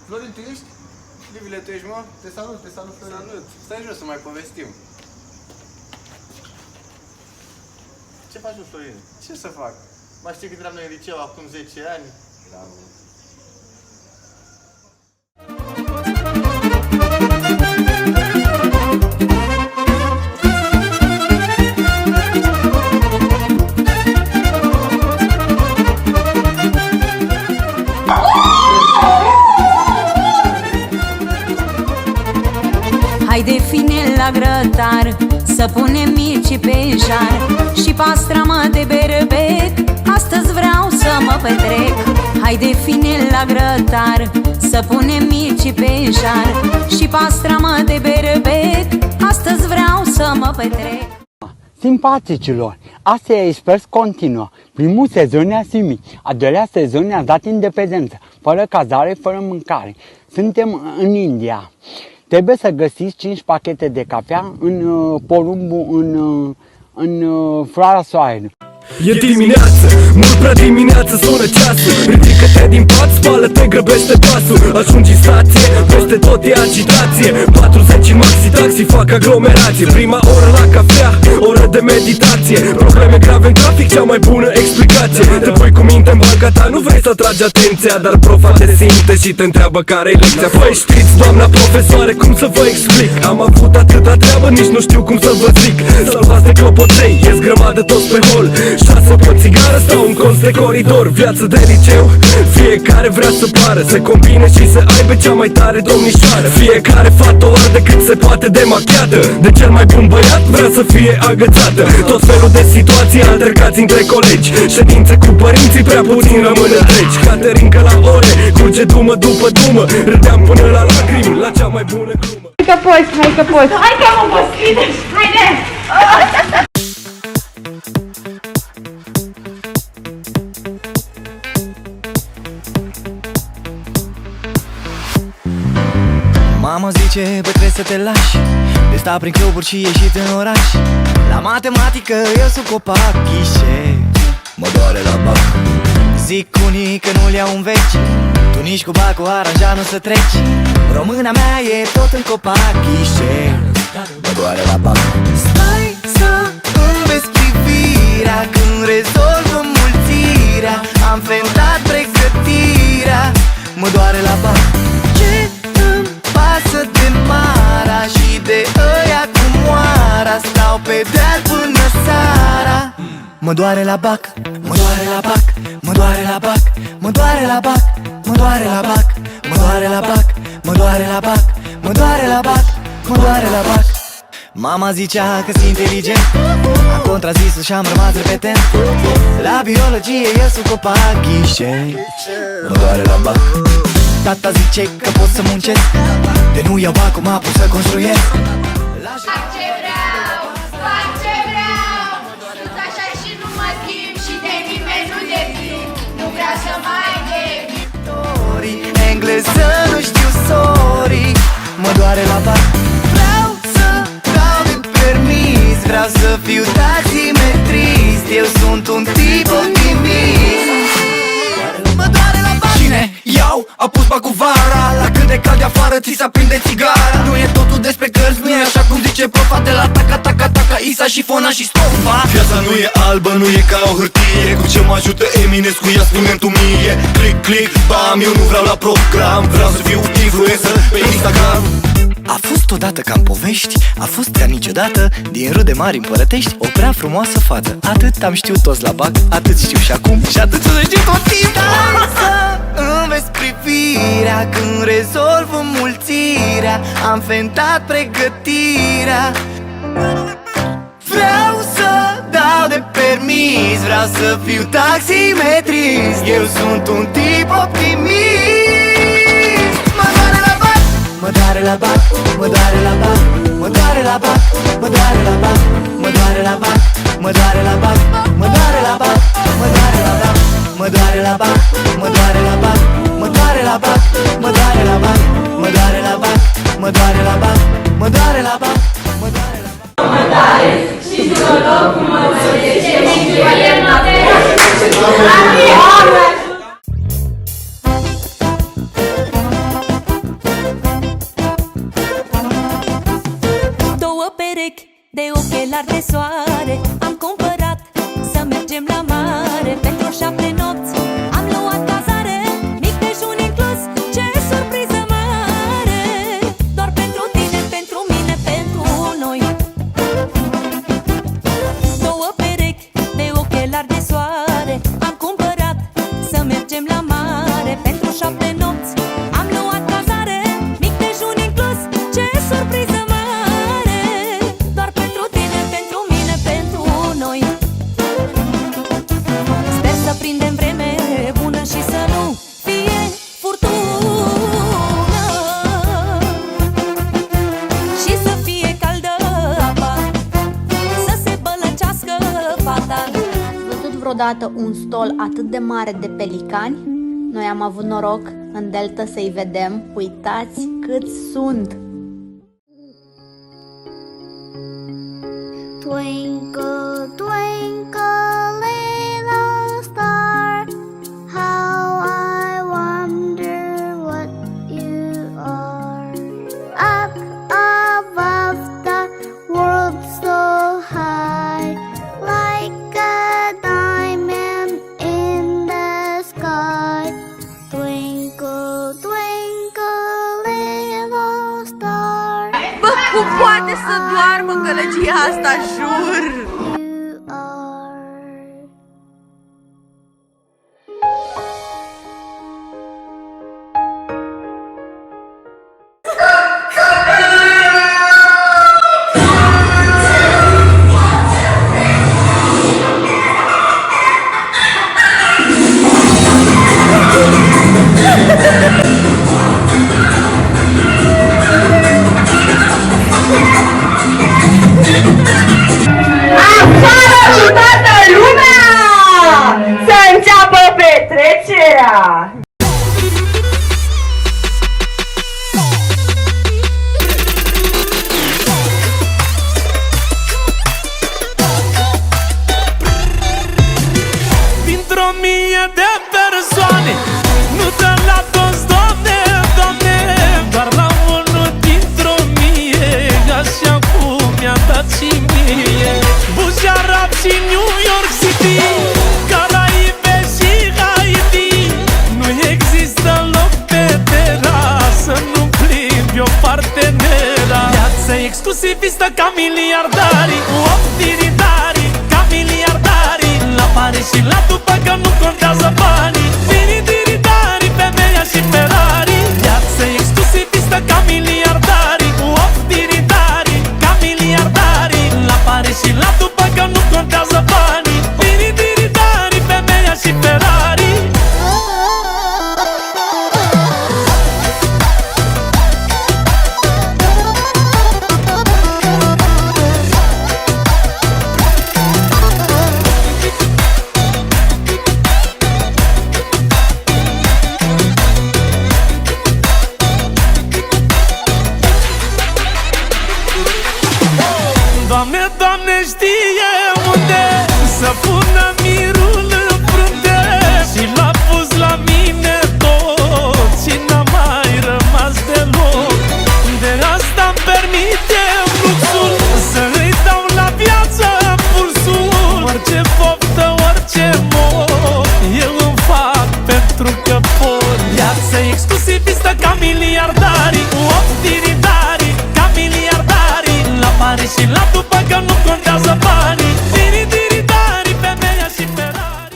Florin, tu ești? Livile, tu ești, mă? Te salut, Florin. Salut. Stai jos să mai povestim. Ce faci, Florin? Ce să fac? Mai știi când eram noi în liceu, acum 10 ani? Da, mă. Haide fine la grătar, să punem mici pe jar și pastramă de berbec, astăzi vreau să mă petrec. Haide fine la grătar, să punem mici pe jar și pastramă de berbec, astăzi vreau să mă petrec. Simpaticilor, Asia Express continuă. Primul sezon ne-a simit, a doilea sezon ne-a dat independență, fără cazare, fără mâncare. Suntem în India. Trebuie să găsiți 5 pachete de cafea în porumbul, în floarea soarelui. E dimineață, mult prea dimineață, sună ceasul. Ridică-te din pat, spală-te, grăbește pasul. Ajungi în stație, peste tot e agitație. 40 în maxi, taxi fac aglomerație. Prima oră la cafea, oră de meditație. Probleme grave în trafic, cea mai bună explicație. Te pui cu minte în banca ta, nu vrei să atragi atenția, dar profa te simte și te întreabă care-i lecția. Păi știți, doamna profesoare, cum să vă explic? Am avut atâta treabă, nici nu știu cum să vă zic. Salvați de clopoței, ies grămadă toți pe hol. 6 pe țigară, stau în colț de coridor. Viață de liceu, fiecare vrea să pară, să combine și să aibă cea mai tare domnișoară. Fiecare fată o arde cât se poate de machiată, de cel mai bun băiat vrea să fie agățată. Tot felul de situații, altercați între colegi, ședințe cu părinții, prea puțin rămân întregi. Caterinca la ore, curge dumă după dumă, râdeam până la lacrimi, la cea mai bună glumă. Hai că poți, hai că poți. Hai că mă poți, haide! Mama zice, bă, trebuie să te lași de stat prin cluburi și ieșit în oraș. La matematică eu sunt copac, ghișe, mă doare la bac. Zic unii că nu-l iau în veci, tu nici cu bacul aranjat nu să treci. Româna mea e tot în copac, ghișe, mă doare la bac. Stai să îmi vezi privirea când rezolv înmulțirea. Am fentat pregătirea, mă doare la bac. Ce îmi pasă de mara și de ăia cu moara? Stau pe deal până seara. Mă doare la bac, mă doare la bac, mă doare la bac, mă doare la bac, mă doare la bac, mă doare la bac, mă doare la bac, mă doare la bac, mă doare la bac. Mama zicea că sunt inteligent, am contrazis-o și-am rămas repetent. La biologie eu sunt copac, ghișe, mă doare la bac. Tata zice că pot să muncesc, de nu iau bacul, mă apuc să construiesc. Fac ce vreau, fac ce vreau. Sunt așa și nu mă schimb și de nimeni nu depind. Nu vreau să mai devin. Engleză nu știu, sorry, mă doare la bac. Vreau să dau de permis, vreau să fiu taximetrist. Eu sunt un tip optimist. Mă doare la bac. Cine iau, a pus bacul vara, la cât de cald de afară ți se aprinde țigara. Nu e totul despre cărți, nu e așa cum zice profa, de la taca, taca, taca, Isa și Fona și Stofa. Viața nu e albă, nu e ca o hârtie, cu ce mă ajută Eminescu, ia spune-mi mie. Click, click, bam, eu nu vreau la program, vreau să fiu influencer pe Instagram. A fost odată ca în povești, a fost ca niciodată, din rude mari împărătești, o prea frumoasă fată. Atât am știut toți la bac, atât știu și acum și atât să știu tot timpul. Să îmi vezi privirea când rezolv înmulțirea. Am fentat pregătirea. Vreau să dau de permis, vreau să fiu taximetrist. Eu sunt un tip optimist. Mă doare la bac, mă doare la bac, mă doare la bac, mă doare la bac, mă doare la bac, mă doare la bac, mă doare la bac, mă doare la bac, mă doare la bac, mă doare la bac, mă doare la bac, mă doare la bac, mă doare la bac, mă doare la bac, mă doare la bac, mă doare la bac, mă doare la bac. Mă doare și psiholog cum mă zice, mângâie noaptea. de ochelari de soare am cumpărat să mergem la mare. Pentru 7 nopți am luat cazare, mic dejun inclus, ce surpriză mare. Doar pentru tine, pentru mine, pentru noi. 2 perechi de ochelari de soare am cumpărat să mergem la mare. Pentru 7 nopți am luat cazare, mic dejun inclus, ce surpriză mare. Doar pentru tine, pentru mine, pentru noi. Sper să prindem vreme bună și să nu fie furtună și să fie caldă apa, să se bălăcească fata. Ați văzut vreodată un stol atât de mare de pelicani? Noi am avut noroc în Delta să-i vedem. Uitați câți sunt! Twinkle, twinkle, little star, how I wonder what you are. Up above the world so high, like a diamond in the sky. Twinkle, twinkle, little star. Bă, cum poate să doarmă gălăgia asta, jur! You are. Afară cu toată lumea! Să înceapă petrecerea! Dintr-o mie de persoane, nu dă la toți, Doamne, Doamne, doar la unul dintr-o mie, așa cum mi-a dat și mie. Bujarab și New York City, Caraibe și Haiti, nu există loc pe terasă, nu plimbi o partenera. Viață exclusivistă ca miliardarii, optiritari ca miliardarii, la Paris și la Dubai că nu contează banii, tiri-tiri-tari, femeia și Ferrari. Viață exclusivistă ca miliardarii, optiritari ca miliardarii, la Paris și la Dubai că nu contează banii, tiri-tiri-tari, femeia și Ferrari. Doamne, Doamne, știe unde să pună mirul în frunte, și l-a pus la mine tot și n-a mai rămas deloc. De asta-mi permite luxul să îi dau la viață pulsul. Orice poftă, orice mod, eu îmi fac pentru că pot. Viață exclusivistă ca miliardarii, optiritari ca miliardarii, la Paris și la Dubai că nu contează banii, tiri-tiri-tari, femeia și Ferrari.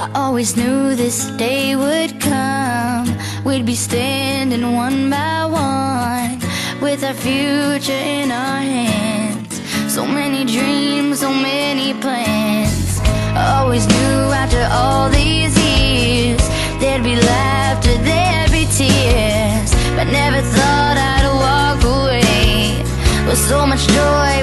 I always knew this day would come. We'd be standing one by one, with our future in our hands. So many dreams, so many plans. I always knew after all these years there'd be laughter, there'd be tears, but never thought I'd walk away with so much joy